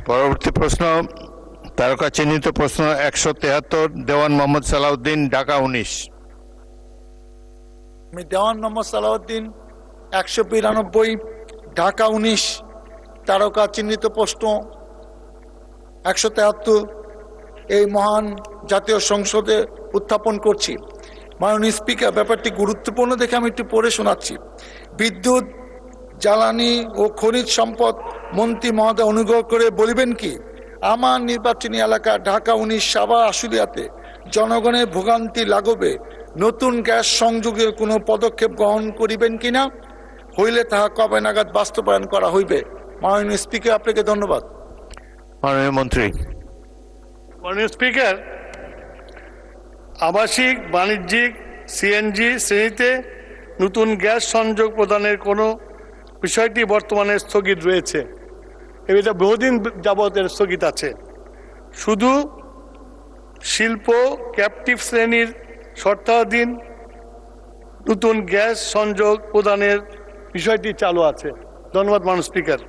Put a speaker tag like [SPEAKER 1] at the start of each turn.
[SPEAKER 1] পরবর্তী প্রশ্ন, তারকা চিহ্নিত প্রশ্ন 173, দেওয়ান মোহাম্মদ সালাউদ্দিন, ঢাকা 19।
[SPEAKER 2] আমি দেওয়ান মোহাম্মদ সালাউদ্দিন, 192, ঢাকা 19, তারকা চিহ্নিত প্রশ্ন 173 এই মহান জাতীয় সংসদে উত্থাপন করছি। মাননীয় স্পিকার, ব্যাপারটি গুরুত্বপূর্ণ দেখে আমি একটু পড়ে শোনাচ্ছি। বিদ্যুৎ, জ্বালানি ও খনিজ সম্পদ মন্ত্রী মহোদয় অনুগ্রহ করে বলিবেন কি আমার নির্বাচনী এলাকা ঢাকা 19 সাভার আশুলিয়াতে জনগণের ভোগান্তি লাগবে নতুন গ্যাস সংযোগের কোনো পদক্ষেপ গ্রহণ করিবেন কিনা, হইলে তাহা কবে নাগাদ বাস্তবায়ন করা হইবে? মাননীয় স্পিকার, আপনাকে ধন্যবাদ।
[SPEAKER 1] মাননীয় মন্ত্রী।
[SPEAKER 3] মাননীয় স্পিকার, আবাসিক, বাণিজ্যিক, সিএনজি শ্রেণীতে নতুন গ্যাস সংযোগ প্রদানের কোনো বিষয়টি বর্তমানে স্থগিত রয়েছে। এটা বহুদিন যাবৎ এর স্থগিত আছে। শুধু শিল্প ক্যাপটিভ শ্রেণীর শর্তাধীন নতুন গ্যাস সংযোগ প্রদানের বিষয়টি চালু আছে। ধন্যবাদ মাননীয় স্পিকার।